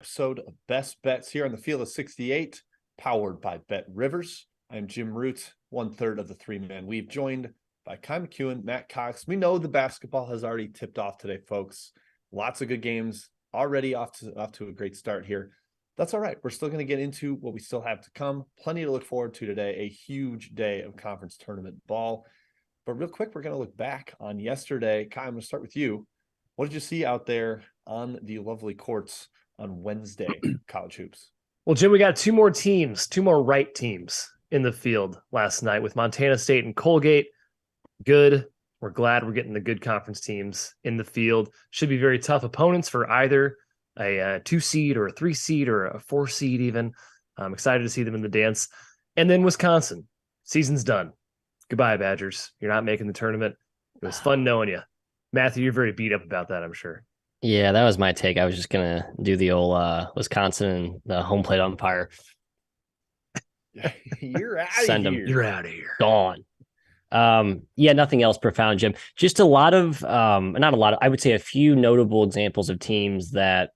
Episode of Best Bets here on the Field of 68, powered by BetRivers. I'm Jim Root, 1/3 of the three-man weave, joined by Kai McEwen, Matt Cox. We know the basketball has already tipped off today, folks. Lots of good games already off to a great start here. That's all right. We're still going to get into what we still have to come. Plenty to look forward to today. A huge day of conference tournament ball. But real quick, we're going to look back on yesterday. Kai, I'm going to start with you. What did you see out there on the lovely courts on Wednesday, college hoops? Well, Jim, we got two more right teams in the field last night with Montana State and Colgate. Good. We're glad we're getting the good conference teams in the field. Should be very tough opponents for either a 2-seed or a 3-seed or a 4-seed even. I'm excited to see them in the dance. And then Wisconsin. Season's done. Goodbye, Badgers. You're not making the tournament. It was fun knowing you. Matthew, you're very beat up about that, I'm sure. Yeah, that was my take. I was just going to do the old Wisconsin and the home plate umpire. You're out Send of them. here. You're out of here. Gone. Yeah, nothing else profound, Jim. Just a lot of, not a lot of, I would say a few notable examples of teams that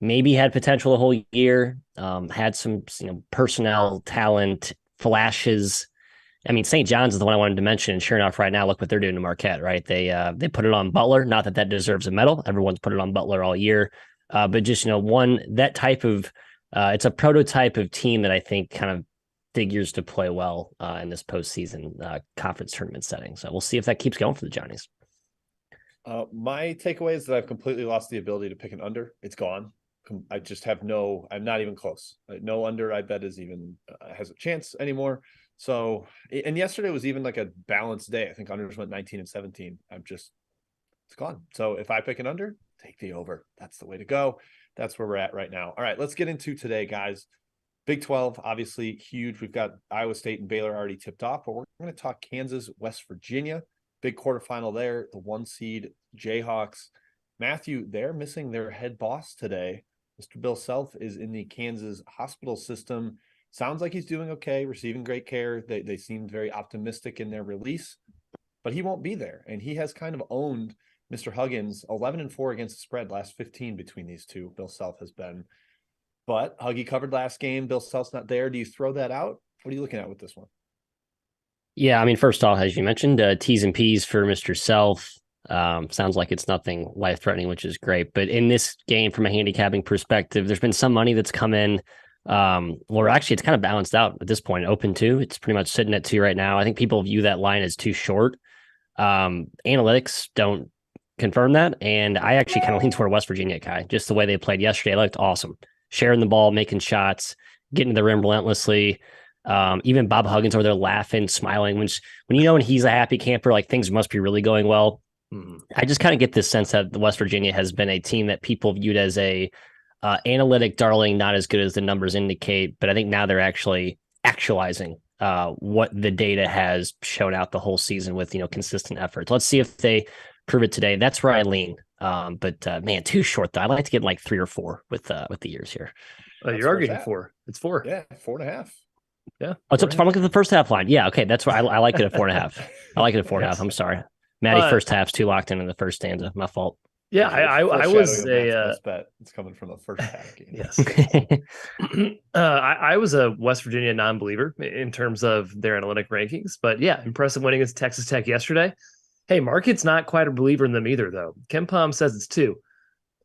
maybe had potential the whole year, had some, personnel, talent, flashes. I mean, St. John's is the one I wanted to mention, and sure enough, right now, look what they're doing to Marquette, right? They put it on Butler. Not that that deserves a medal. Everyone's put it on Butler all year, but just that type of it's a prototype of team that I think kind of figures to play well in this postseason conference tournament setting. So we'll see if that keeps going for the Johnnies. My takeaway is that I've completely lost the ability to pick an under. It's gone. I just have I'm not even close. No under I bet is even has a chance anymore. So, and yesterday was even like a balanced day. I think unders went 19 and 17. It's gone. So if I pick an under, take the over. That's the way to go. That's where we're at right now. All right, let's get into today, guys. Big 12, obviously huge. We've got Iowa State and Baylor already tipped off, but we're going to talk Kansas, West Virginia. Big quarterfinal there, the 1-seed Jayhawks. Matthew, they're missing their head boss today. Mr. Bill Self is in the Kansas hospital system. Sounds like he's doing okay, receiving great care. They seemed very optimistic in their release, but he won't be there. And he has kind of owned Mr. Huggins, 11-4 against the spread, last 15 between these two. Bill Self has been. But Huggy covered last game. Bill Self's not there. Do you throw that out? What are you looking at with this one? Yeah, I mean, first off, as you mentioned, T's and P's for Mr. Self. Sounds like it's nothing life-threatening, which is great. But in this game, from a handicapping perspective, there's been some money that's come in. Well, actually, it's kind of balanced out at this point. Open 2, it's pretty much sitting at 2 right now. I think people view that line as too short. Analytics don't confirm that, and I actually kind of lean toward West Virginia, Kai. Just the way they played yesterday, looked awesome. Sharing the ball, making shots, getting to the rim relentlessly. Even Bob Huggins over there laughing, smiling. When he's a happy camper, like things must be really going well. I just kind of get this sense that the West Virginia has been a team that people viewed as a analytic darling, not as good as the numbers indicate, but I think now they're actually actualizing what the data has shown out the whole season with consistent efforts. Let's see if they prove it today. That's where I lean. But man, too short though. I'd like to get like 3 or 4 with the years here. You are getting 4. It's 4. Yeah, 4.5. Yeah. Oh, it's up to, I'm looking at the first half line. Yeah, okay, that's where I like it at 4.5. I like it at 4.5. I'm sorry, Maddie. First half's too locked in the first stanza. My fault. Yeah, I was a bet. It's coming from the first half game. Yes. I was a West Virginia non-believer in terms of their analytic rankings, but yeah, impressive winning against Texas Tech yesterday. Hey, Market's not quite a believer in them either, though. Ken Pom says it's 2.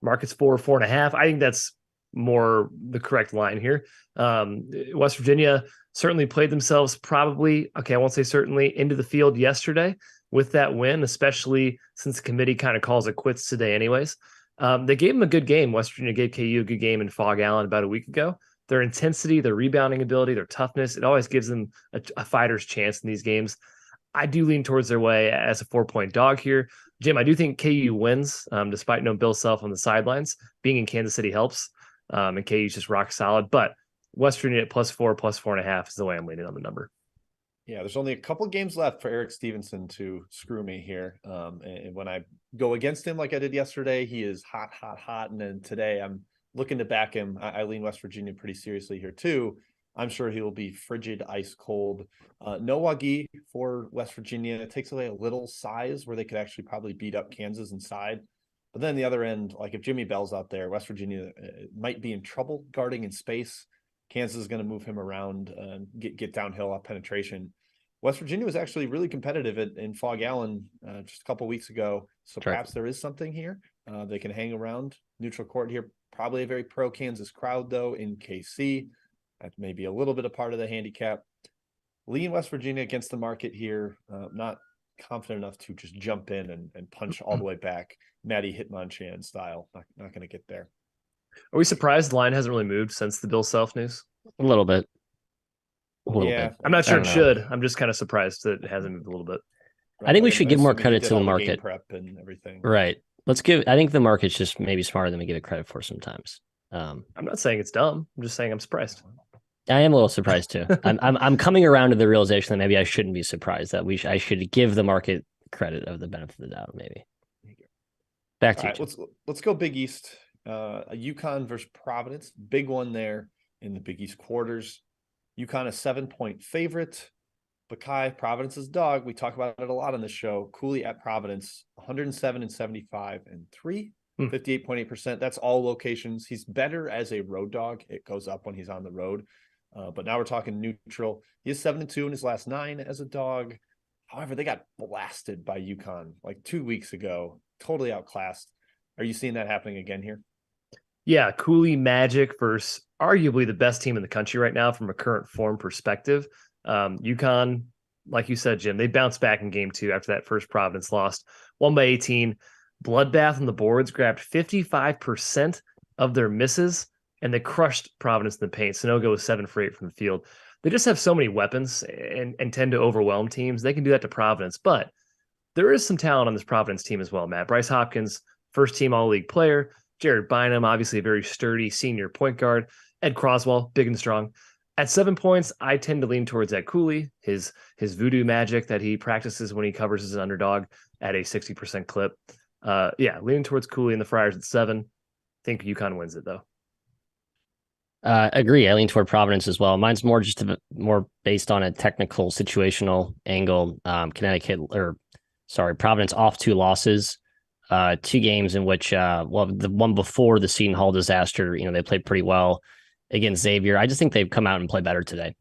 Market's 4.5. I think that's more the correct line here. West Virginia certainly played themselves probably, I won't say certainly, into the field yesterday with that win, especially since the committee kind of calls it quits today anyways. They gave them a good game. West Virginia gave KU a good game in Fog Allen about a week ago. Their intensity, their rebounding ability, their toughness, it always gives them a fighter's chance in these games. I do lean towards their way as a 4-point dog here. Jim, I do think KU wins, despite no Bill Self on the sidelines. Being in Kansas City helps, and KU's just rock solid. But West Virginia at +4, +4.5 is the way I'm leaning on the number. Yeah, there's only a couple games left for Eric Stevenson to screw me here. And when I go against him like I did yesterday, he is hot. And then today I'm looking to back him. I lean West Virginia pretty seriously here too. I'm sure he will be frigid, ice cold. No Wagi for West Virginia. It takes away a little size where they could actually probably beat up Kansas inside. But then the other end, like if Jimmy Bell's out there, West Virginia might be in trouble guarding in space. Kansas is going to move him around and get downhill off penetration. West Virginia was actually really competitive in Fog Allen just a couple weeks ago. So perhaps there is something here. They can hang around neutral court here. Probably a very pro Kansas crowd, though, in KC. That may be a little bit a part of the handicap. Lean West Virginia against the market here. Not confident enough to just jump in and punch all the way back. Maddie Hitmonchan style. Not going to get there. Are we surprised the line hasn't really moved since the Bill Self news? A little bit. I'm not sure it should. I'm just kind of surprised that it hasn't moved a little bit. Right, I think we should give more credit to the market. Prep and everything. Right. I think the market's just maybe smarter than we give it credit for sometimes. I'm not saying it's dumb. I'm just saying I'm surprised. I am a little surprised too. I'm coming around to the realization that maybe I shouldn't be surprised, that I should give the market credit of the benefit of the doubt. Maybe. Back to you. Let's go Big East. UConn versus Providence, big one there in the Big East quarters. UConn a 7-point favorite. Bakai, Providence's dog. We talk about it a lot on this show. Cooley at Providence, 107 and 75 and 3, 58.8%. That's all locations. He's better as a road dog. It goes up when he's on the road. But now we're talking neutral. He is 7-2 in his last 9 as a dog. However, they got blasted by UConn like 2 weeks ago. Totally outclassed. Are you seeing that happening again here? Yeah, Cooley Magic versus arguably the best team in the country right now from a current form perspective. UConn, like you said, Jim, they bounced back in game 2 after that first Providence lost. Won by 18. Bloodbath on the boards grabbed 55% of their misses, and they crushed Providence in the paint. Sanogo was 7 for 8 from the field. They just have so many weapons and tend to overwhelm teams. They can do that to Providence, but there is some talent on this Providence team as well, Matt. Bryce Hopkins, first-team All-League player. Jared Bynum, obviously a very sturdy senior point guard. Ed Croswell, big and strong. At 7 points, I tend to lean towards Ed Cooley, his voodoo magic that he practices when he covers as an underdog at a 60% clip. Leaning towards Cooley and the Friars at 7. Think UConn wins it, though. Agree. I lean toward Providence as well. Mine's more more based on a technical situational angle. Providence off 2 losses. 2 games in which, the one before the Seton Hall disaster, they played pretty well against Xavier. I just think they've come out and played better today.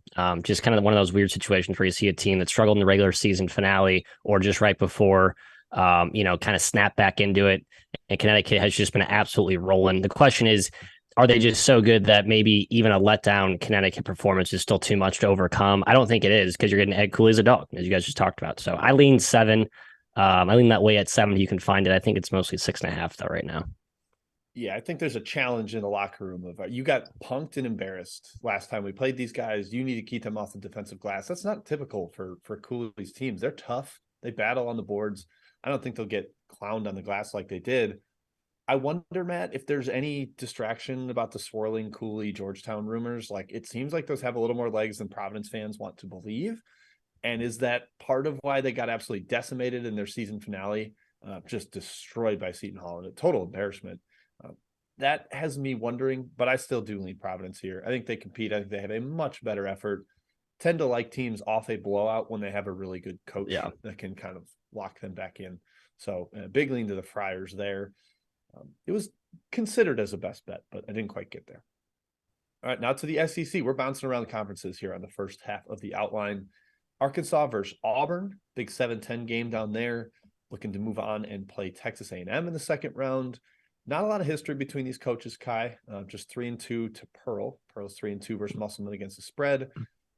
Just kind of one of those weird situations where you see a team that struggled in the regular season finale or just right before, kind of snap back into it. And Connecticut has just been absolutely rolling. The question is, are they just so good that maybe even a letdown Connecticut performance is still too much to overcome? I don't think it is, because you're getting Ed Cooley as a dog, as you guys just talked about. So I lean 7. I lean that way at 7. You can find it. I think it's mostly 6.5 though right now. Yeah, I think there's a challenge in the locker room of you got punked and embarrassed last time we played these guys. You need to keep them off the defensive glass. That's not typical for Cooley's teams. They're tough. They battle on the boards. I don't think they'll get clowned on the glass like they did. I wonder, Matt, if there's any distraction about the swirling Cooley Georgetown rumors. Like, it seems like those have a little more legs than Providence fans want to believe. And is that part of why they got absolutely decimated in their season finale, just destroyed by Seton Hall and a total embarrassment? That has me wondering, but I still do lean Providence here. I think they compete. I think they have a much better effort. Tend to like teams off a blowout when they have a really good coach that can kind of lock them back in. So big lean to the Friars there. It was considered as a best bet, but I didn't quite get there. All right, now to the SEC. We're bouncing around the conferences here on the first half of the outline. Arkansas versus Auburn, big 7-10 game down there. Looking to move on and play Texas A&M in the second round. Not a lot of history between these coaches, Kai. Just 3-2 to Pearl. Pearl's 3-2 versus Musselman against the spread.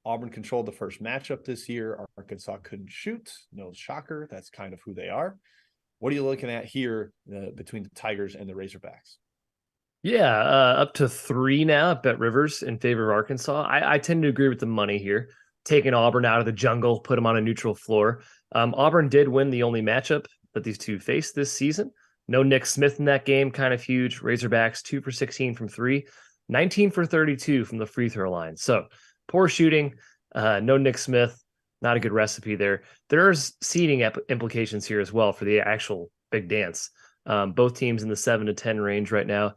Auburn controlled the first matchup this year. Arkansas couldn't shoot. No shocker. That's kind of who they are. What are you looking at here between the Tigers and the Razorbacks? Yeah, up to 3 now at BetRivers in favor of Arkansas. I tend to agree with the money here. Taking Auburn out of the jungle, put them on a neutral floor. Auburn did win the only matchup that these two faced this season. No Nick Smith in that game, kind of huge. Razorbacks 2 for 16 from 3, 19 for 32 from the free throw line. So poor shooting, no Nick Smith, not a good recipe there. There's seeding implications here as well for the actual big dance. Both teams in the 7 to 10 range right now.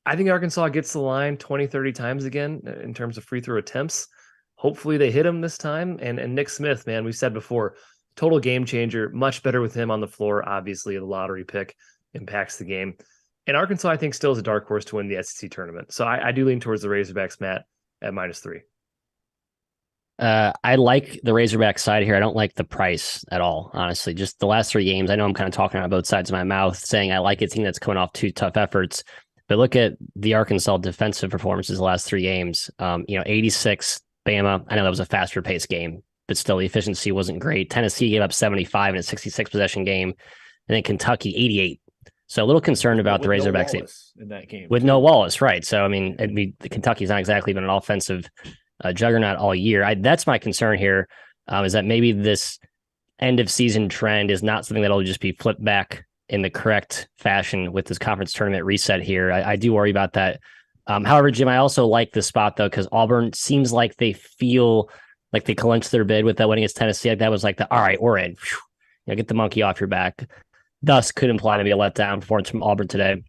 I think Arkansas gets the line 20, 30 times again in terms of free throw attempts. Hopefully they hit him this time. And Nick Smith, man, we said before, total game changer, much better with him on the floor, obviously the lottery pick. impacts the game. And Arkansas, I think, still is a dark horse to win the SEC tournament. So I do lean towards the Razorbacks, Matt, at -3. I like the Razorback side here. I don't like the price at all, honestly. Just the last 3 games, I know I'm kind of talking on both sides of my mouth, saying I like a team that's coming off 2 tough efforts. But look at the Arkansas defensive performances the last 3 games. 86 Bama. I know that was a faster paced game, but still the efficiency wasn't great. Tennessee gave up 75 in a 66 possession game, and then Kentucky 88. So a little concerned about the Razorbacks in that game with no Wallace, right? So I mean, the Kentucky's not exactly been an offensive juggernaut all year. That's my concern here, is that maybe this end of season trend is not something that'll just be flipped back in the correct fashion with this conference tournament reset here. I do worry about that. However, Jim, I also like this spot though, because Auburn seems like they feel like they clinched their bid with that win against Tennessee. Like that was like all right, we're in. Get the monkey off your back. Thus could imply to be a letdown performance from Auburn today.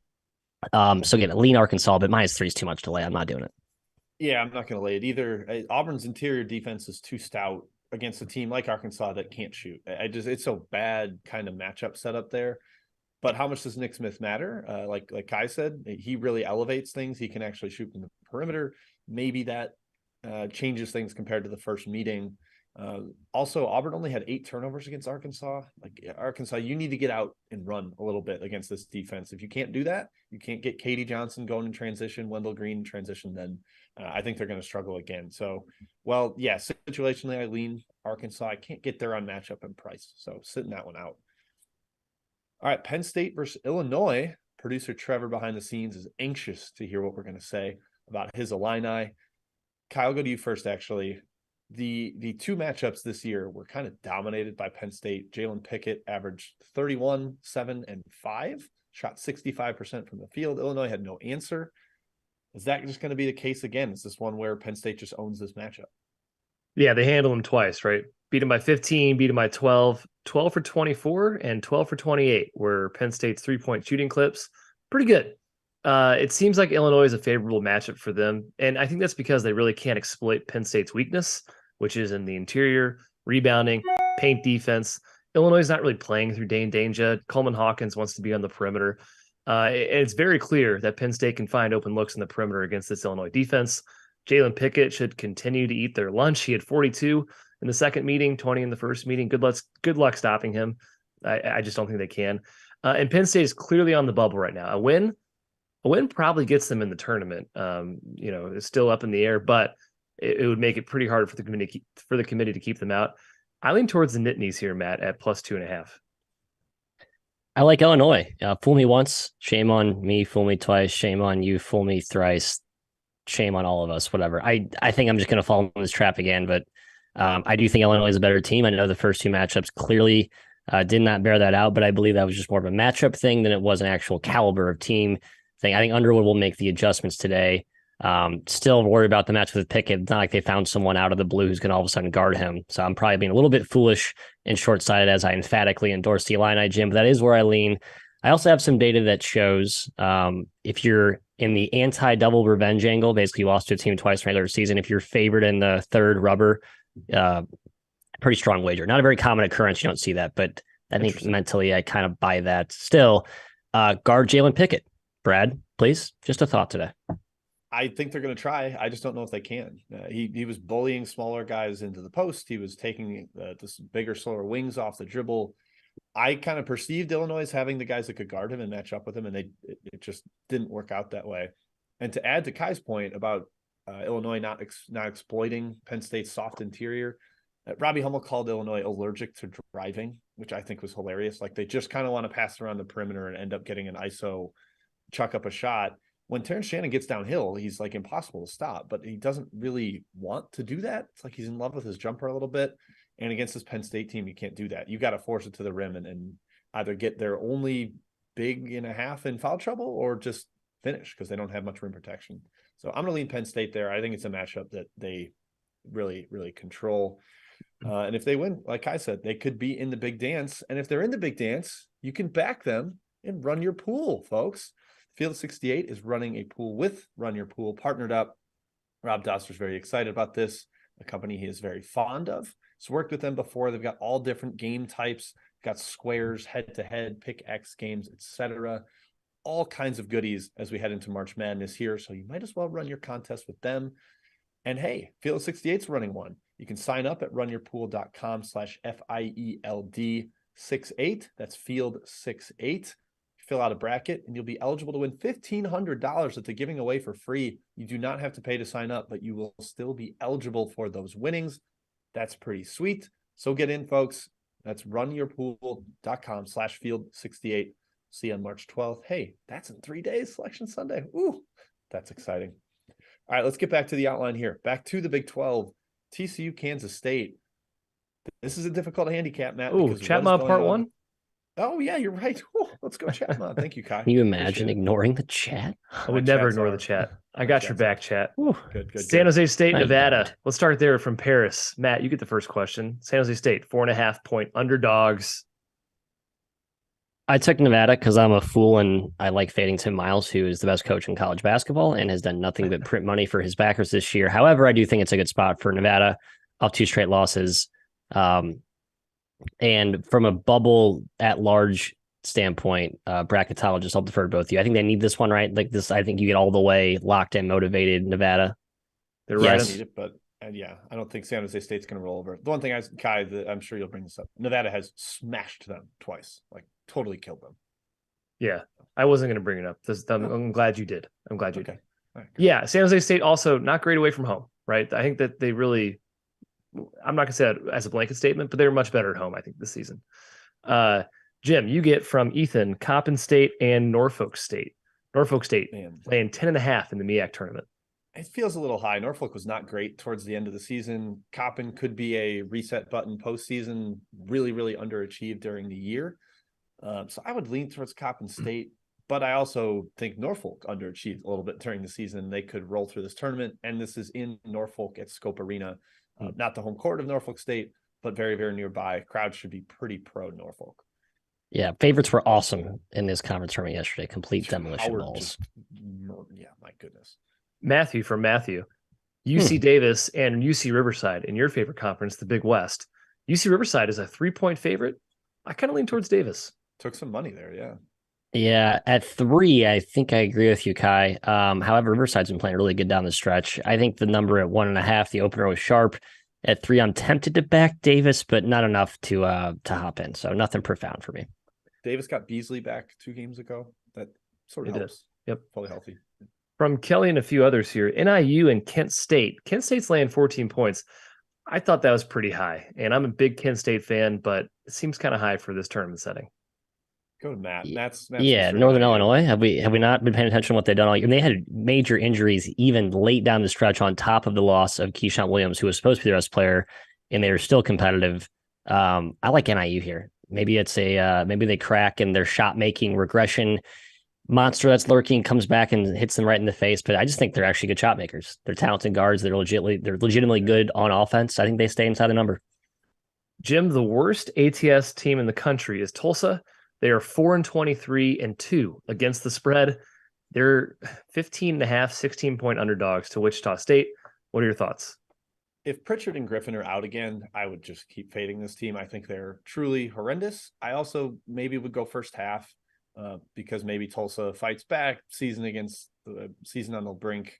So again, lean Arkansas, but -3 is too much to lay. I'm not doing it. Yeah, I'm not going to lay it either. Auburn's interior defense is too stout against a team like Arkansas that can't shoot. It's so bad kind of matchup setup there. But how much does Nick Smith matter? Like Kai said, he really elevates things. He can actually shoot from the perimeter. Maybe that changes things compared to the first meeting. Also, Auburn only had 8 turnovers against Arkansas. Like Arkansas, you need to get out and run a little bit against this defense. If you can't do that, you can't get Katie Johnson going in transition, Wendell Green in transition, then I think they're going to struggle again. So, well, yeah, situationally, I lean Arkansas. I can't get there on matchup and price. So sitting that one out. All right, Penn State versus Illinois. Producer Trevor behind the scenes is anxious to hear what we're going to say about his Illini. Kyle, I'll go to you first, actually. The 2 matchups this year were kind of dominated by Penn State. Jalen Pickett averaged 31, 7, and 5, shot 65% from the field. Illinois had no answer. Is that just going to be the case again? Is this one where Penn State just owns this matchup? Yeah, they handle him twice, right? Beat him by 15, beat him by 12, 12 for 24, and 12 for 28 were Penn State's 3-point shooting clips. Pretty good. It seems like Illinois is a favorable matchup for them. And I think that's because they really can't exploit Penn State's weakness, which is in the interior, rebounding, paint defense. Illinois is not really playing through Dane Danger. Coleman Hawkins wants to be on the perimeter. And it's very clear that Penn State can find open looks in the perimeter against this Illinois defense. Jalen Pickett should continue to eat their lunch. He had 42 in the second meeting, 20 in the first meeting. Good luck stopping him. I just don't think they can. And Penn State is clearly on the bubble right now. A win probably gets them in the tournament. It's still up in the air, but it would make it pretty hard for the committee to keep them out. I lean towards the Nittanies here, Matt, at +2.5. I like Illinois. Fool me once, shame on me. Fool me twice, shame on you. Fool me thrice, shame on all of us. Whatever. I think I'm just going to fall in this trap again, but I do think Illinois is a better team. I know the first 2 matchups clearly did not bear that out, but I believe that was just more of a matchup thing than it was an actual caliber of team thing. I think Underwood will make the adjustments today. Still worry about the match with Pickett. It's not like they found someone out of the blue who's going to all of a sudden guard him. So I'm probably being a little bit foolish and short-sighted as I emphatically endorse the Illini, Jim, but that is where I lean. I also have some data that shows if you're in the anti-double revenge angle, basically you lost to a team twice in the regular season. If you're favored in the third rubber, pretty strong wager. Not a very common occurrence. You don't see that, but I think mentally I kind of buy that. Still, guard Jalen Pickett. Brad, please, just a thought today. I think they're going to try. I just don't know if they can. He was bullying smaller guys into the post. He was taking this bigger, slower wings off the dribble. I kind of perceived Illinois as having the guys that could guard him and match up with him, and it just didn't work out that way. And to add to Kai's point about Illinois not exploiting Penn State's soft interior, Robbie Hummel called Illinois allergic to driving, which I think was hilarious. Like they just kind of want to pass around the perimeter and end up getting an ISO, chuck up a shot. When Terrence Shannon gets downhill, he's like impossible to stop, but he doesn't really want to do that. It's like he's in love with his jumper a little bit. And against this Penn State team, you can't do that. You got to force it to the rim and either get their only big and a half in foul trouble or just finish because they don't have much rim protection. So I'm going to lean Penn State there. I think it's a matchup that they really, really control. And if they win, like I said, they could be in the big dance. And if they're in the big dance, you can back them and run your pool, folks. Field 68 is running a pool with Run Your Pool, partnered up. Rob Doster's very excited about this, a company he is very fond of. He's worked with them before. They've got all different game types, got squares, head-to-head, pick X games, etc. All kinds of goodies as we head into March Madness here. So you might as well run your contest with them. And hey, Field 68's running one. You can sign up at runyourpool.com/FIELD68. That's Field 68. Fill out a bracket and you'll be eligible to win $1,500 that they're giving away for free. You do not have to pay to sign up, but you will still be eligible for those winnings. That's pretty sweet. So get in, folks. That's runyourpool.com/Field68. See you on March 12th. Hey, that's in 3 days, Selection Sunday. Ooh, that's exciting. All right, let's get back to the outline here. Back to the Big 12. TCU, Kansas State. This is a difficult handicap, Matt. Ooh, Chatma part one? Oh, yeah, you're right. Ooh, let's go Chatma. Thank you, Kai. Can you imagine ignoring the chat? I would never ignore the chat. I got your back, chat. Good. San Jose State, No, you Nevada. don't. Let's start there from Paris. Matt, you get the first question. San Jose State, 4.5-point underdogs. I took Nevada because I'm a fool and I like fading Tim Miles, who is the best coach in college basketball and has done nothing but print money for his backers this year. However, I do think it's a good spot for Nevada off 2 straight losses. And from a bubble at large standpoint, bracketologist, I'll defer to both of you. I think they need this one, right? Like this, I think you get all the way locked in, motivated Nevada. They're Yes. right. Need it, but yeah, I don't think San Jose State's going to roll over. The one thing Kai, that I'm sure you'll bring this up. Nevada has smashed them twice, like totally killed them. Yeah, I wasn't going to bring it up. I'm glad you did. I'm glad you did. All right. Yeah, San Jose State also not great away from home, right? I think that they really, I'm not going to say that as a blanket statement, but they were much better at home, I think, this season. Jim, you get from Ethan, Coppin State and Norfolk State. Norfolk State laying 10.5 in the MEAC tournament. It feels a little high. Norfolk was not great towards the end of the season. Coppin could be a reset button postseason, really, really underachieved during the year. So I would lean towards Coppin State, but I also think Norfolk underachieved a little bit during the season. They could roll through this tournament, and this is in Norfolk at Scope Arena, not the home court of Norfolk State, but very, very nearby. Crowd should be pretty pro Norfolk. Yeah, favorites were awesome in this conference tournament yesterday. Complete demolition balls. Yeah, my goodness. Matthew from Matthew, UC Davis and UC Riverside in your favorite conference, the Big West. UC Riverside is a 3-point favorite. I kind of lean towards Davis. Took some money there, yeah. Yeah, at 3, I think I agree with you, Kai. However, Riverside's been playing really good down the stretch. I think the number at 1.5, the opener was sharp. At 3, I'm tempted to back Davis, but not enough to hop in. So nothing profound for me. Davis got Beasley back 2 games ago. That sort of helps. Yep. Fully healthy. From Kelly and a few others here, NIU and Kent State. Kent State's laying 14 points. I thought that was pretty high, and I'm a big Kent State fan, but it seems kind of high for this tournament setting. Go to Matt. Matt's yeah, Northern Illinois. Have we not been paying attention to what they've done all year? And they had major injuries even late down the stretch on top of the loss of Keyshawn Williams, who was supposed to be the best player, and they were still competitive. I like NIU here. Maybe it's maybe they crack and their shot making regression monster that's comes back and hits them right in the face. But I just think they're actually good shot makers. They're talented guards. They're legitimately good on offense. I think they stay inside the number. Jim, the worst ATS team in the country is Tulsa. They are 4-23-2 against the spread. They're 15.5, 16-point underdogs to Wichita State. What are your thoughts? If Pritchard and Griffin are out again, I would just keep fading this team. I think they're truly horrendous. I also maybe would go first half because maybe Tulsa fights back, season on the brink.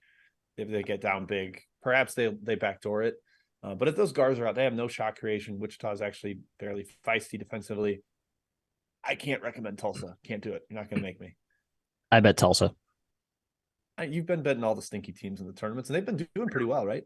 If they get down big, perhaps they backdoor it. But if those guards are out, they have no shot creation. Wichita's actually fairly feisty defensively. I can't recommend Tulsa. Can't do it. You're not going to make me. I bet Tulsa. You've been betting all the stinky teams in the tournaments, and they've been doing pretty well, right?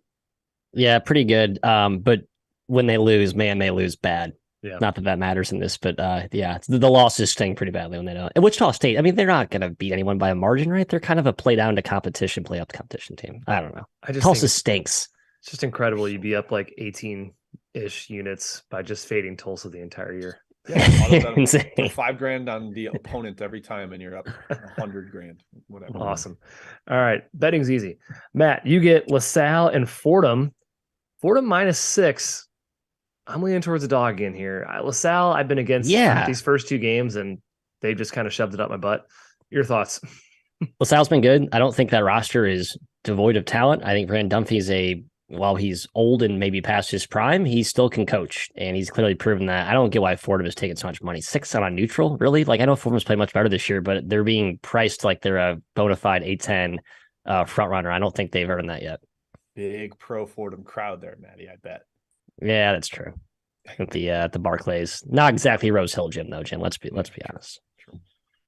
Yeah, pretty good. But when they lose, man, they lose bad. Yeah. Not that matters in this, but yeah, the losses sting pretty badly when they don't. And Wichita State, I mean, they're not going to beat anyone by a margin, right? They're kind of a play down to competition, play up to competition team. I don't know. Tulsa stinks. It's just incredible. You'd be up like 18-ish units by just fading Tulsa the entire year. Yeah, insane. $5,000 on the opponent every time, and you're up $100,000. Whatever. Awesome. All right, betting's easy. Matt, you get LaSalle and Fordham. Fordham -6. I'm leaning towards a dog again here. LaSalle, I've been against these first 2 games, and they just kind of shoved it up my butt. Your thoughts? LaSalle's been good. I don't think that roster is devoid of talent. I think Brandon Dunphy is a while he's old and maybe past his prime, he still can coach, and he's clearly proven that. I don't get why Fordham is taking so much money. 6 on neutral, really? Like, I know Fordham's played much better this year, but they're being priced like they're a bona fide A10 front runner. I don't think they've earned that yet. Big pro Fordham crowd there, Maddie, I bet. Yeah, that's true. At the Barclays, not exactly Rose Hill Gym though, Jim. Let's be honest.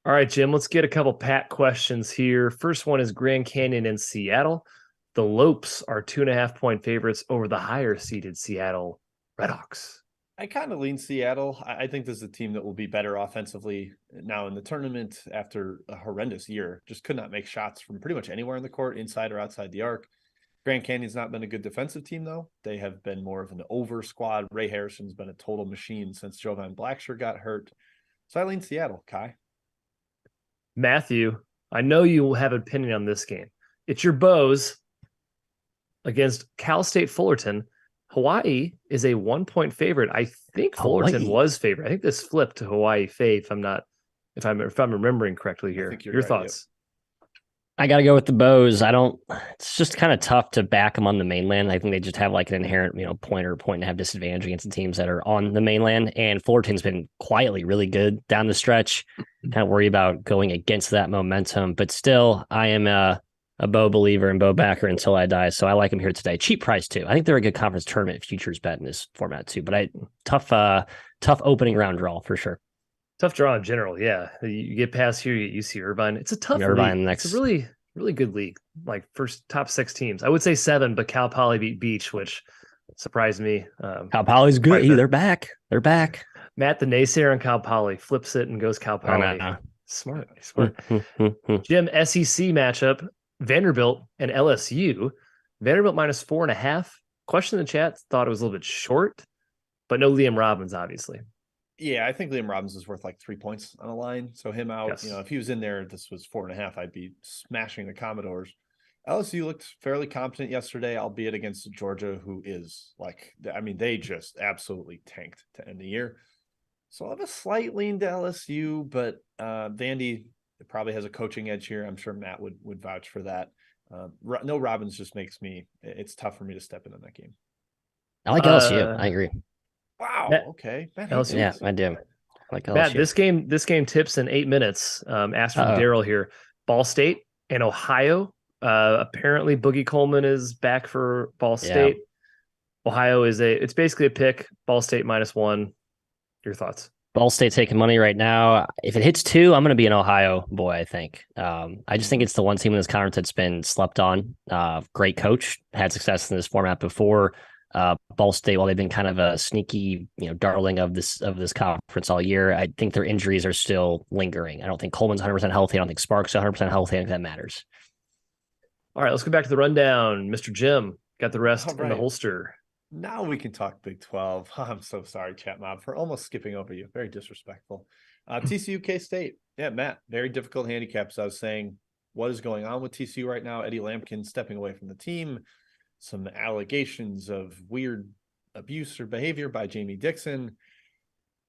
All right, Jim, let's get a couple Pat questions here. First one is Grand Canyon in Seattle. The Lopes are 2.5-point favorites over the higher seeded Seattle Redhawks. I kind of lean Seattle. I think this is a team that will be better offensively now in the tournament after a horrendous year. Just could not make shots from pretty much anywhere in the court, inside or outside the arc. Grand Canyon's not been a good defensive team, though. They have been more of an over squad. Ray Harrison's been a total machine since Jovan Blacksher got hurt. So I lean Seattle. Kai? Matthew, I know you will have an opinion on this game. It's your Bows against Cal State Fullerton. Hawaii is a 1-point favorite. I think Fullerton was favored. I think this flipped to Hawaii fave. If I'm remembering correctly here. Your right, thoughts? Yep. I got to go with the Bows. It's just kind of tough to back them on the mainland. I think they just have like an inherent, point and a half disadvantage against the teams that are on the mainland. And Fullerton's been quietly really good down the stretch. Kind of worry about going against that momentum, but still I am a Bo believer and Bo backer until I die. So I like them here today. Cheap price too. I think they're a good conference tournament futures bet in this format too, but tough opening round draw for sure. Tough draw in general. Yeah. You get past here, you get UC Irvine. It's a tough Irvine league. It's a really, really good league. Like first top 6 teams. I would say 7, but Cal Poly beat Beach, which surprised me. Cal Poly's good. They're back. They're back. Matt, the naysayer on Cal Poly, flips it and goes Cal Poly. Smart. Jim, SEC matchup, Vanderbilt and LSU. Vanderbilt minus 4.5. Question in the chat, thought it was a little bit short, but no Liam Robbins, obviously. Yeah, I think Liam Robbins is worth like 3 points on a line. So him out, yes. If he was in there, this was 4.5, I'd be smashing the Commodores. LSU looked fairly competent yesterday, albeit against Georgia, who is they just absolutely tanked to end the year. So I have a slight lean to LSU, but Vandy probably has a coaching edge here. I'm sure Matt would vouch for that. No Robbins just makes it's tough for me to step in that game. I like LSU. I agree. Wow. Matt, okay. LSU. Yeah, I do. I like LSU. Matt, this game tips in 8 minutes. Asked from Daryl here. Ball State and Ohio. Apparently Boogie Coleman is back for Ball State. Yeah. Ohio it's basically a pick. Ball State -1. Your thoughts? Ball State taking money right now. If it hits 2, I'm going to be an Ohio boy, I think. I just think it's the one team in this conference that's been slept on. Great coach, had success in this format before. Ball State, while they've been kind of a sneaky, darling of this conference all year, I think their injuries are still lingering. I don't think Coleman's 100% healthy. I don't think Sparks 100% healthy. I think that matters. All right, let's go back to the rundown. Mr. Jim, got the rest in the holster. Now we can talk Big 12. I'm so sorry, Chat Mob, for almost skipping over you. Very disrespectful. TCU K-State. Yeah, Matt, very difficult handicaps. I was saying, what is going on with TCU right now? Eddie Lampkin stepping away from the team. Some allegations of weird abuse or behavior by Jamie Dixon.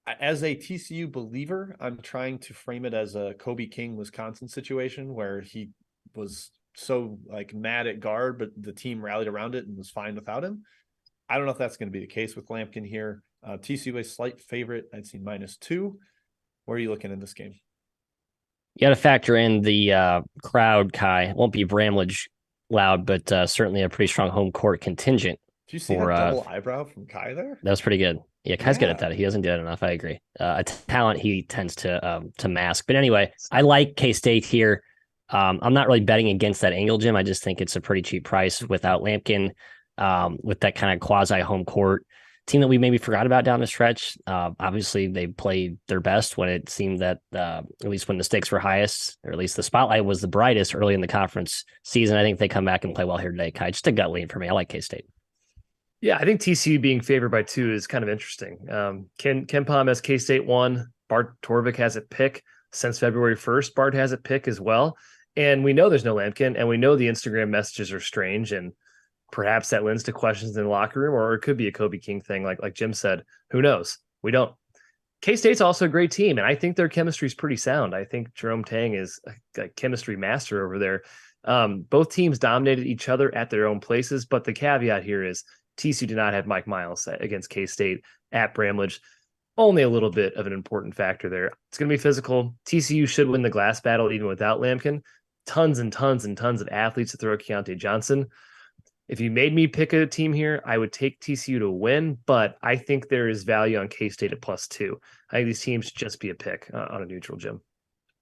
As a TCU believer, I'm trying to frame it as a Kobe King, Wisconsin situation where he was so mad at guard, but the team rallied around it and was fine without him. I don't know if that's going to be the case with Lampkin here. TCU a slight favorite. I'd see -2. Where are you looking in this game? You got to factor in the crowd, Kai. It won't be Bramlage loud, but certainly a pretty strong home court contingent. Did you see that double eyebrow from Kai there? That was pretty good. Yeah, Kai's good at that. He doesn't do it enough. I agree. A talent he tends to mask. But anyway, I like K-State here. I'm not really betting against that angle, Jim. I just think it's a pretty cheap price without Lampkin. With that kind of quasi home court team that we maybe forgot about down the stretch. Obviously they played their best when it seemed that at least when the stakes were highest, or at least the spotlight was the brightest early in the conference season. I think they come back and play well here today. Kai, just a gut lean for me. I like K-State. Yeah, I think TCU being favored by 2 is kind of interesting. Ken Pom has K-State 1. Bart Torvik has it pick since February 1st. Bart has it pick as well. And we know there's no Lampkin, and we know the Instagram messages are strange, and perhaps that lends to questions in the locker room, or it could be a Kobe King thing, like Jim said. Who knows? We don't. K-State's also a great team, and I think their chemistry is pretty sound. I think Jerome Tang is a chemistry master over there. Both teams dominated each other at their own places, but the caveat here is TCU did not have Mike Miles against K-State at Bramlage. Only a little bit of an important factor there. It's going to be physical. TCU should win the glass battle even without Lampkin. Tons and tons and tons of athletes to throw Keontae Johnson. If you made me pick a team here, I would take TCU to win, but I think there is value on K-State at +2. I think these teams should just be a pick on a neutral, Jim.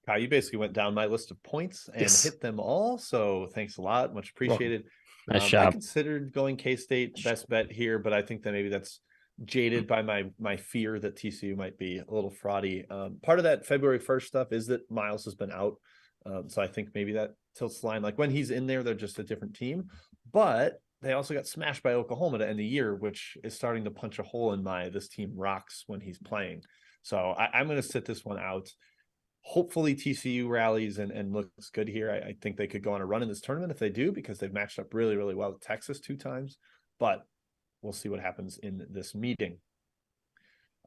Kyle, you basically went down my list of points and hit them all. So thanks a lot. Much appreciated. Nice job. I considered going K-State best bet here, but I think that maybe that's jaded by my fear that TCU might be a little fraudy. Part of that February 1st stuff is that Miles has been out. So I think maybe that tilts the line. Like when he's in there, they're just a different team. But they also got smashed by Oklahoma to end the year, which is starting to punch a hole in this team rocks when he's playing. So I'm going to sit this one out. Hopefully TCU rallies and looks good here. I think they could go on a run in this tournament if they do, because they've matched up really, really well with Texas 2 times. But we'll see what happens in this meeting.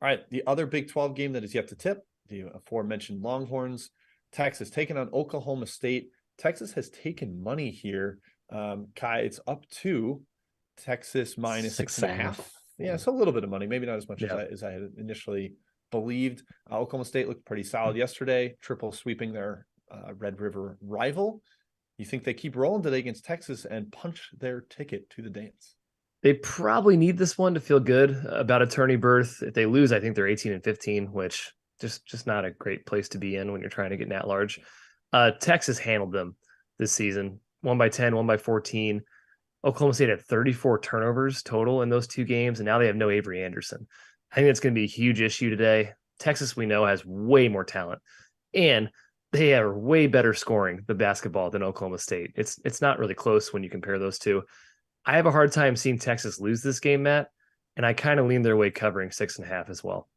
All right, the other Big 12 game that is yet to tip, the aforementioned Longhorns. Texas taking on Oklahoma State. Texas has taken money here. Kai, it's up to Texas minus 6.5. Yeah, so a little bit of money, maybe not as much as I had initially believed. Oklahoma State looked pretty solid yesterday, triple sweeping their Red River rival. You think they keep rolling today against Texas and punch their ticket to the dance? They probably need this one to feel good about a tourney berth. If they lose, I think they're 18-15, which just not a great place to be in when you're trying to get an at-large. Texas handled them this season, 1 by 10, 1 by 14. Oklahoma State had 34 turnovers total in those 2 games, and now they have no Avery Anderson. I think that's going to be a huge issue today. Texas, we know, has way more talent, and they are way better scoring the basketball than Oklahoma State. It's not really close when you compare those two. I have a hard time seeing Texas lose this game, Matt, and I kind of lean their way covering 6.5 as well.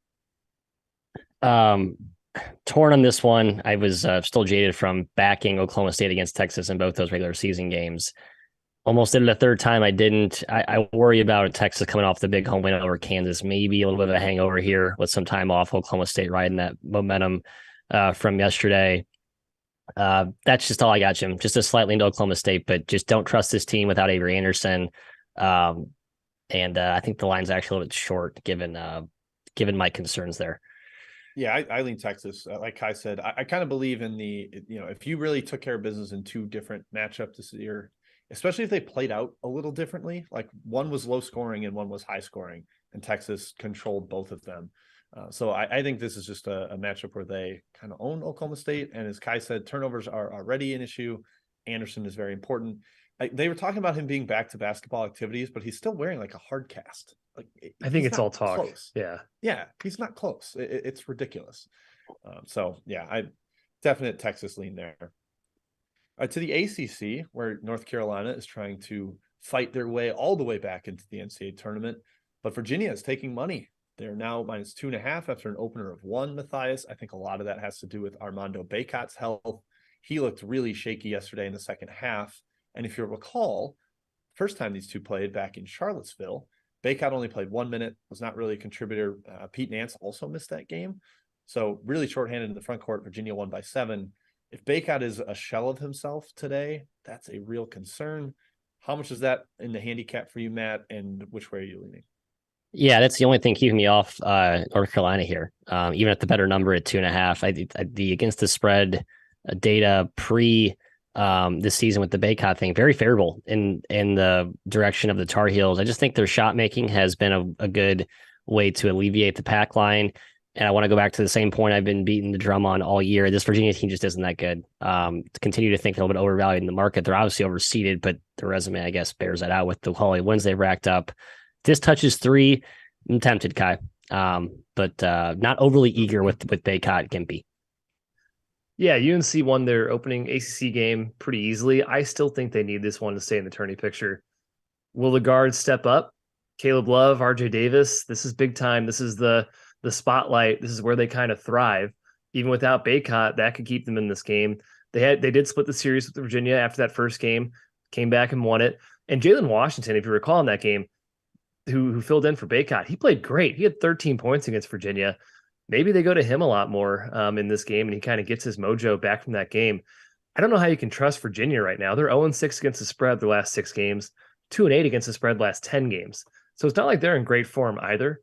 Torn on this one. I was still jaded from backing Oklahoma State against Texas in both those regular season games. Almost did it a third time. I didn't. I worry about Texas coming off the big home win over Kansas. Maybe a little bit of a hangover here with some time off. Oklahoma State riding that momentum from yesterday. That's just all I got, Jim. Just a slight lean to Oklahoma State, but just don't trust this team without Avery Anderson. And I think the line's actually a little bit short given my concerns there. Yeah, I lean Texas. Like I said, I kind of believe in if you really took care of business in 2 different matchups this year, especially if they played out a little differently, like one was low scoring and one was high scoring, and Texas controlled both of them. So I think this is just a matchup where they kind of own Oklahoma State. And as Kai said, turnovers are already an issue. Anderson is very important. They were talking about him being back to basketball activities, but he's still wearing like a hard cast. Like I think it's all talk. Close. Yeah, he's not close. It's ridiculous. So yeah, I definite Texas lean there. To the ACC, where North Carolina is trying to fight their way all the way back into the NCAA tournament, but Virginia is taking money. They're now minus 2.5 after an opener of 1, Matthias. I think a lot of that has to do with Armando Bacot's health. He looked really shaky yesterday in the second half. And if you'll recall, first time these two played back in Charlottesville, Bacot only played 1 minute, was not really a contributor. Pete Nance also missed that game. So really shorthanded in the front court. Virginia won by 7. If Bacot is a shell of himself today, that's a real concern. How much is that in the handicap for you, Matt? And which way are you leaning? Yeah, that's the only thing keeping me off North Carolina here. Even at the better number at 2.5, the against the spread data pre this season with the Bacot thing, very favorable in the direction of the Tar Heels. I just think their shot making has been a good way to alleviate the pack line. And I want to go back to the same point I've been beating the drum on all year. This Virginia team just isn't that good. To continue to think they're a little bit overvalued in the market. They're obviously overseeded, but the resume, I guess, bears that out with the quality wins they've racked up. This touches 3. I'm tempted, Kai, but not overly eager with Bacot Gimpy. Yeah, UNC won their opening ACC game pretty easily. I still think they need this one to stay in the tourney picture. Will the guards step up? Caleb Love, RJ Davis, this is big time. This is the spotlight. This is where they kind of thrive. Even without Bacot, that could keep them in this game. They did split the series with Virginia after that first game, came back and won it. And Jalen Washington, if you recall in that game, who filled in for Bacot, he played great. He had 13 points against Virginia. Maybe they go to him a lot more in this game, and he kind of gets his mojo back from that game. I don't know how you can trust Virginia right now. They're 0-6 against the spread the last 6 games, 2-8 against the spread last 10 games. So it's not like they're in great form either.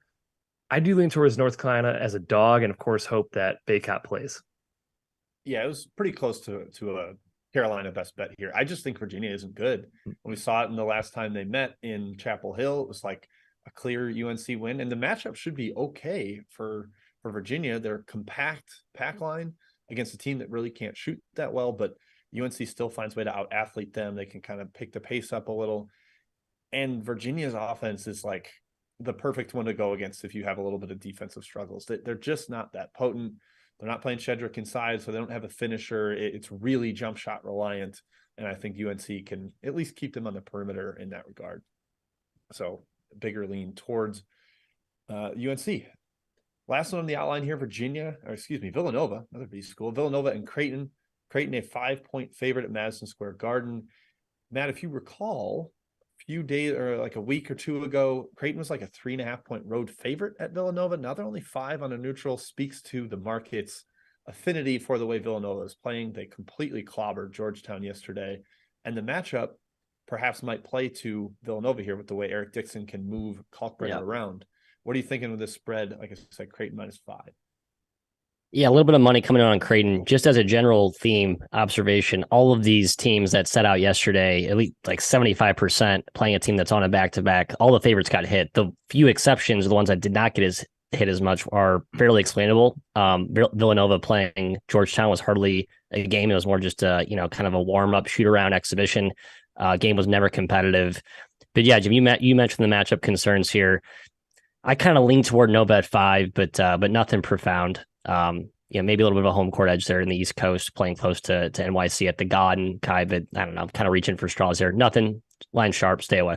I do lean towards North Carolina as a dog, and of course hope that Baycott plays. Yeah, it was pretty close to a Carolina best bet here. I just think Virginia isn't good. When we saw it in the last time they met in Chapel Hill, it was like a clear UNC win, and the matchup should be okay for Virginia. They're compact pack line against a team that really can't shoot that well, but UNC still finds a way to out athlete them. They can kind of pick the pace up a little, and Virginia's offense is like the perfect one to go against if you have a little bit of defensive struggles. They're just not that potent. They're not playing Shedrick inside, so they don't have a finisher. It's really jump shot reliant, and I think UNC can at least keep them on the perimeter in that regard. So bigger lean towards UNC. Last one on the outline here, Villanova, another B school. Villanova and Creighton. Creighton a 5-point favorite at Madison Square Garden. Matt, if you recall, few days or like a week or two ago, Creighton was like a 3.5-point road favorite at Villanova. Now they're only 5 on a neutral. Speaks to the market's affinity for the way Villanova is playing. They completely clobbered Georgetown yesterday, and the matchup perhaps might play to Villanova here with the way Eric Dixon can move Kalkbrenner around. What are you thinking with this spread? Like I said, Creighton -5. Yeah, a little bit of money coming in on Creighton. Just as a general theme observation, all of these teams that set out yesterday, at least like 75% playing a team that's on a back-to-back, all the favorites got hit. The few exceptions, the ones that did not get hit as much, are fairly explainable. Villanova playing Georgetown was hardly a game. It was more just a, kind of a warm-up, shoot-around exhibition. Game was never competitive. But yeah, Jim, you mentioned the matchup concerns here. I kind of lean toward no bet 5, but nothing profound. Maybe a little bit of a home court edge there in the East Coast, playing close to NYC at the Garden, Kai, but I don't know, kind of reaching for straws there. Nothing, line sharp, stay away.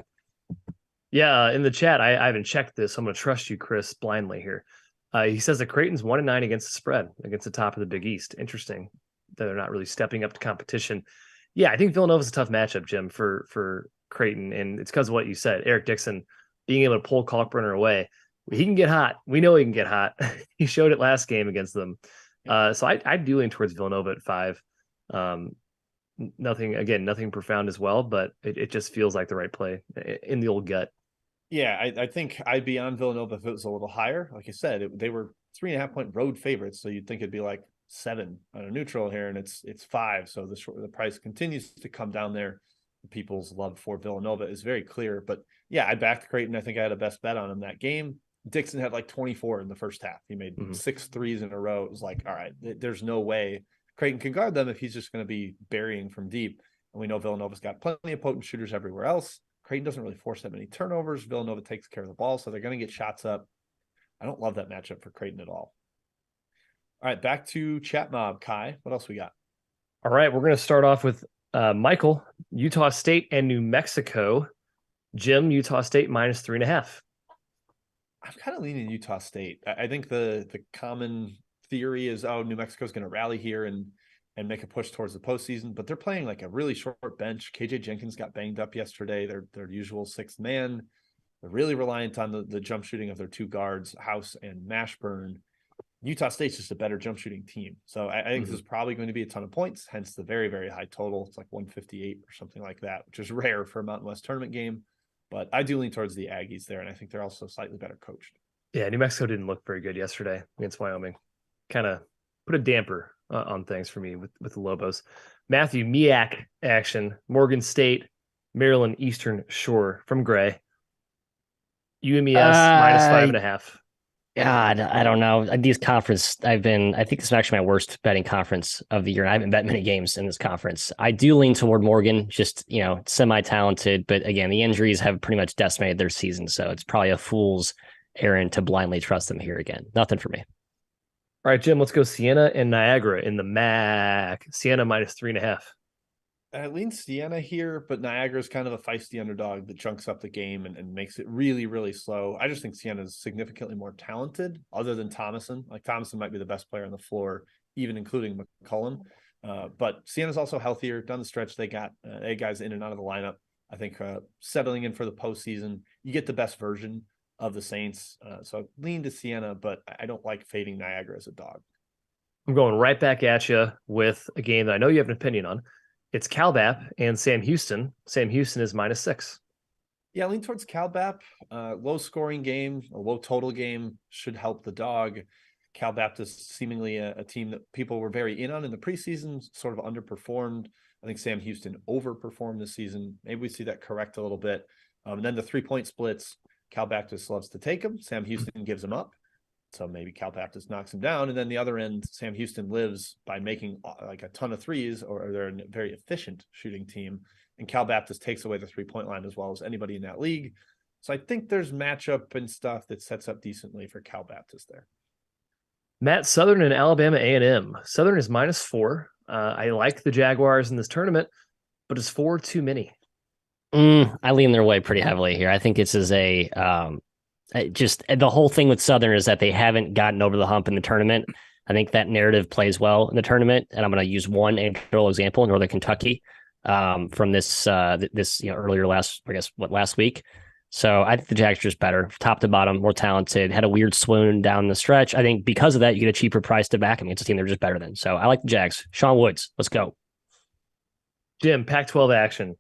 Yeah, in the chat, I haven't checked this. So I'm going to trust you, Chris, blindly here. He says that Creighton's 1-9 against the spread, against the top of the Big East. Interesting that they're not really stepping up to competition. Yeah, I think Villanova's a tough matchup, Jim, for Creighton, and it's because of what you said. Eric Dixon being able to pull Kalkbrenner away. He can get hot. We know he can get hot. He showed it last game against them. So I do lean towards Villanova at 5. Nothing profound as well, but it just feels like the right play in the old gut. Yeah, I think I'd be on Villanova if it was a little higher. Like I said, they were 3.5-point road favorites, so you'd think it'd be like 7 on a neutral here, and it's 5. So the price continues to come down there. People's love for Villanova is very clear. But yeah, I backed Creighton. I think I had a best bet on him that game. Dixon had like 24 in the first half. He made 6 threes in a row. It was like, all right, there's no way Creighton can guard them if he's just going to be burying from deep. And we know Villanova's got plenty of potent shooters everywhere else. Creighton doesn't really force that many turnovers. Villanova takes care of the ball, so they're going to get shots up. I don't love that matchup for Creighton at all. All right, back to Chat Mob. Kai, what else we got? All right, we're going to start off with Michael, Utah State and New Mexico. Jim, Utah State -3.5. I'm kind of leaning Utah State. I think the common theory is, New Mexico's going to rally here and make a push towards the postseason, but they're playing like a really short bench. KJ Jenkins got banged up yesterday. Their usual 6th man. They're really reliant on the jump shooting of their 2 guards, House and Mashburn. Utah State's just a better jump shooting team. So I think this is probably going to be a ton of points, hence the very, very high total. It's like 158 or something like that, which is rare for a Mountain West tournament game. But I do lean towards the Aggies there, and I think they're also slightly better coached. Yeah, New Mexico didn't look very good yesterday against Wyoming. Kind of put a damper on things for me with the Lobos. Matthew, MEAC action, Morgan State, Maryland Eastern Shore from Gray. UMES -5.5. God, I don't know. These conference, I think this is actually my worst betting conference of the year, and I haven't bet many games in this conference. I do lean toward Morgan, just, semi-talented, but again, the injuries have pretty much decimated their season, so it's probably a fool's errand to blindly trust them here again. Nothing for me. All right, Jim, let's go Siena and Niagara in the MAC. Siena -3.5. I lean Siena here, but Niagara is kind of a feisty underdog that chunks up the game and makes it really, really slow. I just think Siena is significantly more talented, other than Thomason. Like Thomason might be the best player on the floor, even including McCullum. But Siena's also healthier. Down the stretch, they got 8 guys in and out of the lineup. I think settling in for the postseason, you get the best version of the Saints. So I lean to Siena, but I don't like fading Niagara as a dog. I'm going right back at you with a game that I know you have an opinion on. It's Cal Bap and Sam Houston. Sam Houston is -6. Yeah, I lean towards Cal Bap. Low scoring game, a low total game should help the dog. Cal Baptist seemingly a team that people were very in on in the preseason, sort of underperformed. I think Sam Houston overperformed this season. Maybe we see that correct a little bit. And then the 3-point splits, Cal Baptist loves to take them. Sam Houston gives them up. So maybe Cal Baptist knocks him down. And then the other end, Sam Houston lives by making like a ton of threes, or they're a very efficient shooting team. And Cal Baptist takes away the 3-point line as well as anybody in that league. So I think there's matchup and stuff that sets up decently for Cal Baptist there. Matt, Southern and Alabama A&M. Southern is -4. I like the Jaguars in this tournament, but is 4 too many? I lean their way pretty heavily here. I think this is just the whole thing with Southern is that they haven't gotten over the hump in the tournament. I think that narrative plays well in the tournament, and I'm going to use one anecdotal example, Northern Kentucky, from this earlier last week. So I think the Jags are just better, top to bottom, more talented, had a weird swoon down the stretch. I think because of that, you get a cheaper price to back them. It's a team they're just better than. So I like the Jags. Sean Woods, let's go. Jim, Pac-12 action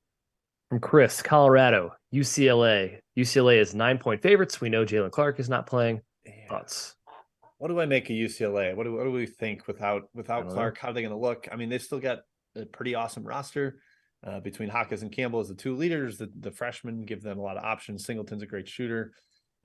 from Chris, Colorado, UCLA. UCLA is 9-point favorites. We know Jalen Clark is not playing. Thoughts? What do I make of UCLA? What do we think without Clark? How are they going to look? I mean, they still got a pretty awesome roster. Between Hawkins and Campbell as the two leaders, the freshmen give them a lot of options. Singleton's a great shooter.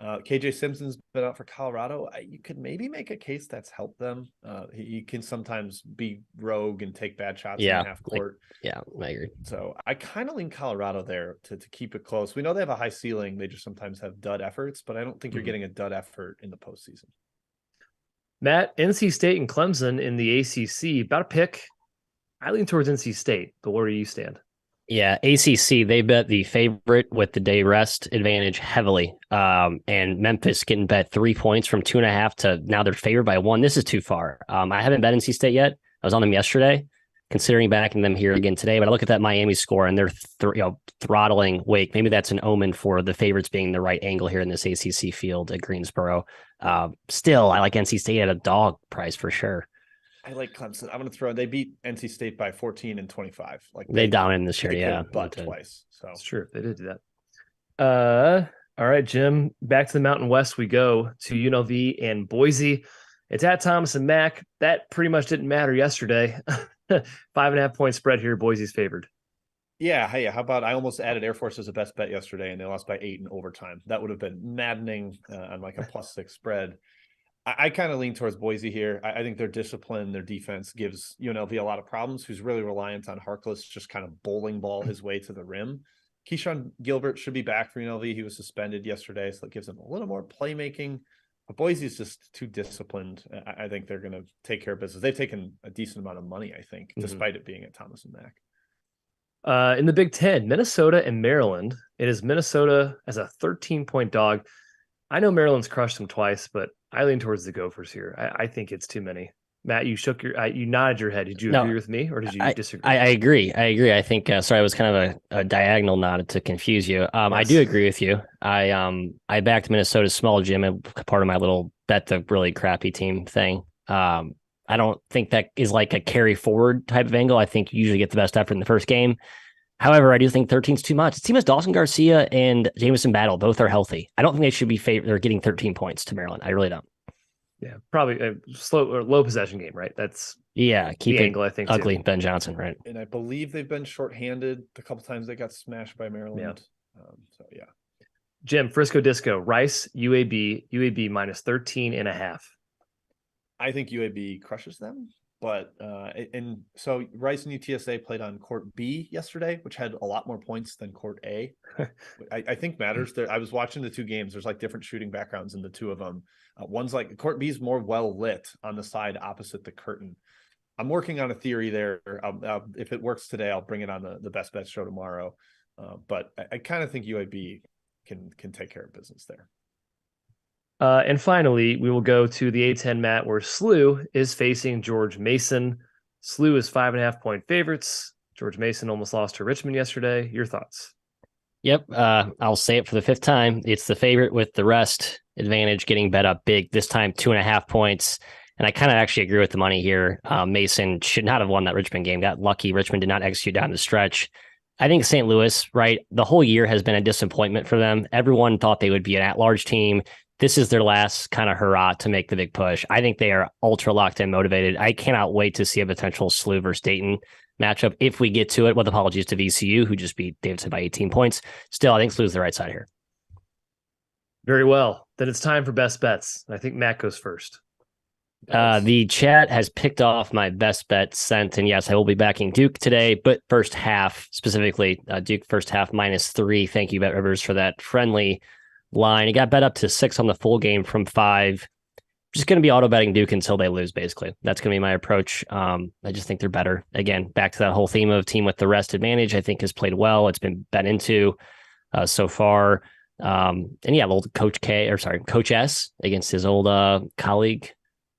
KJ Simpson's been out for Colorado. You could maybe make a case that's helped them. He can sometimes be rogue and take bad shots in half court. I agree. So I kind of lean Colorado there to keep it close. We know they have a high ceiling. They just sometimes have dud efforts, but I don't think you're getting a dud effort in the postseason. Matt, NC State and Clemson in the ACC. About a pick. I lean towards NC State, but where do you stand? Yeah, ACC, they bet the favorite with the day rest advantage heavily. And Memphis getting bet 3 points from 2.5 to now they're favored by 1. This is too far. I haven't bet NC State yet. I was on them yesterday, considering backing them here again today. But I look at that Miami score and they're throttling Wake. Maybe that's an omen for the favorites being the right angle here in this ACC field at Greensboro. Still, I like NC State at a dog price for sure. I like Clemson. I'm going to throw. They beat NC State by 14 and 25. Like they dominated this year, yeah, but twice. So it's true. They did do that. All right, Jim. Back to the Mountain West we go to UNLV and Boise. It's at Thomas and Mack. That pretty much didn't matter yesterday. 5.5 point spread here. Boise's favored. Yeah. Hey, how about I almost added Air Force as a best bet yesterday, and they lost by 8 in overtime. That would have been maddening on like a +6 spread. I kind of lean towards Boise here. I think their discipline, their defense gives UNLV a lot of problems, who's really reliant on Harkless just kind of bowling ball his way to the rim. Keyshawn Gilbert should be back for UNLV. He was suspended yesterday, so it gives them a little more playmaking. But Boise's just too disciplined. I think they're going to take care of business. They've taken a decent amount of money, I think, despite it being at Thomas and Mack. In the Big Ten, Minnesota and Maryland. It is Minnesota as a 13-point dog. I know Maryland's crushed them twice, but I lean towards the Gophers here. I think it's too many. Matt, you you nodded your head. Did you agree with me, or did you disagree? I agree. I think. Sorry, I was kind of a diagonal nod to confuse you. Yes. I do agree with you. I backed Minnesota's small gym, a part of my little bet the really crappy team thing. I don't think that is like a carry forward type of angle. I think you usually get the best effort in the first game. However, I do think 13 is too much. The team has Dawson Garcia and Jamison Battle. Both are healthy. I don't think they should be favored. They're getting 13 points to Maryland. I really don't. Yeah, probably a slow or low possession game, right? That's keep the angle, I think. Ugly too. Ben Johnson, right? And I believe they've been shorthanded a couple times. They got smashed by Maryland. Yeah. Jim, Frisco Disco, Rice, UAB -13.5. I think UAB crushes them. But and so Rice and UTSA played on court B yesterday, which had a lot more points than court A. I think matters. I was watching the two games. There's like different shooting backgrounds in the two of them. One's like court B is more well lit on the side opposite the curtain. I'm working on a theory there. If it works today, I'll bring it on the Best Bet show tomorrow. But I kind of think UAB can take care of business there. And finally, we will go to the A10 mat where SLU is facing George Mason. SLU is 5.5 point favorites. George Mason almost lost to Richmond yesterday. Your thoughts? Yep. I'll say it for the 5th time. It's the favorite with the rest advantage getting bet up big. This time, 2.5 points. And I kind of actually agree with the money here. Mason should not have won that Richmond game. Got lucky. Richmond did not execute down the stretch. I think St. Louis, right? The whole year has been a disappointment for them. Everyone thought they would be an at-large team. This is their last kind of hurrah to make the big push. I think they are ultra locked in, motivated. I cannot wait to see a potential SLU versus Dayton matchup if we get to it. With apologies to VCU, who just beat Davidson by 18 points. Still, I think SLU's the right side here. Very well. Then it's time for best bets. I think Matt goes first. The chat has picked off my best bet sent, and yes, I will be backing Duke today, but first half specifically, Duke first half -3. Thank you, BetRivers, for that friendly line. It got bet up to 6 on the full game from 5. Just going to be auto betting Duke until they lose, basically. That's going to be my approach. I just think they're better. Again, back to that whole theme of team with the rest advantage, I think has played well. It's been bet into so far. And yeah, old Coach S against his old colleague,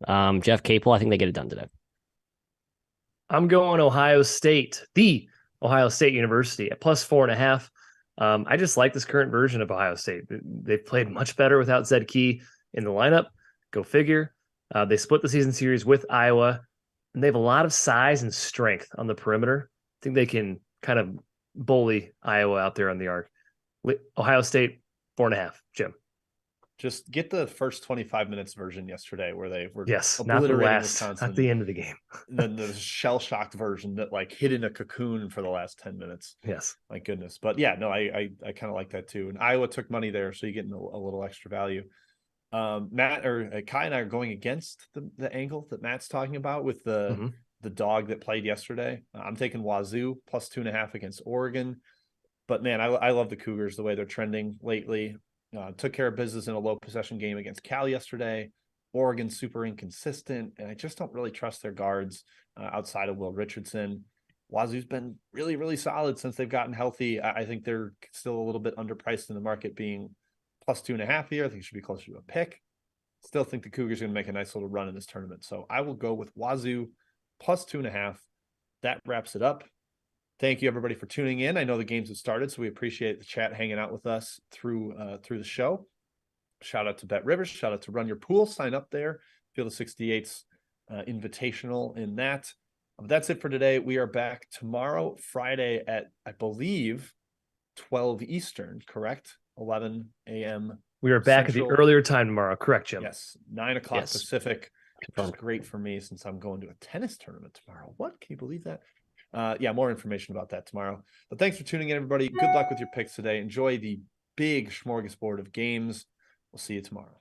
Jeff Capel. I think they get it done today. I'm going Ohio State, the Ohio State University at +4.5. I just like this current version of Ohio State. They've played much better without Zed Key in the lineup. Go figure. They split the season series with Iowa, and they have a lot of size and strength on the perimeter. I think they can kind of bully Iowa out there on the arc. Ohio State, 4.5. Jim. Just get the first 25 minutes version yesterday where they were not the last, Wisconsin. not the end of the game. the shell-shocked version that like hid in a cocoon for the last 10 minutes. Yes. My goodness. But yeah, no, I kind of like that too. And Iowa took money there, so you get a little extra value. Matt or Kai and I are going against the angle that Matt's talking about with the dog that played yesterday. I'm taking Wazoo +2.5 against Oregon. But man, I love the Cougars, the way they're trending lately. Took care of business in a low possession game against Cal yesterday. Oregon super inconsistent, and I just don't really trust their guards outside of Will Richardson. Wazoo's been really, really solid since they've gotten healthy. I think they're still a little bit underpriced in the market, being +2.5 here. I think it should be closer to a pick. Still think the Cougars are going to make a nice little run in this tournament. So I will go with Wazoo +2.5. That wraps it up. Thank you, everybody, for tuning in. I know the games have started, so we appreciate the chat hanging out with us through the show. Shout out to BetRivers. Shout out to Run Your Pool. Sign up there. Field of 68's invitational in that. That's it for today. We are back tomorrow, Friday at, I believe, 12 Eastern, correct? 11 a.m. We are back Central. At the earlier time tomorrow. Correct, Jim? Yes, 9 o'clock Pacific. Which is great for me since I'm going to a tennis tournament tomorrow. What? Can you believe that? More information about that tomorrow. But thanks for tuning in, everybody. Good luck with your picks today. Enjoy the big smorgasbord of games. We'll see you tomorrow.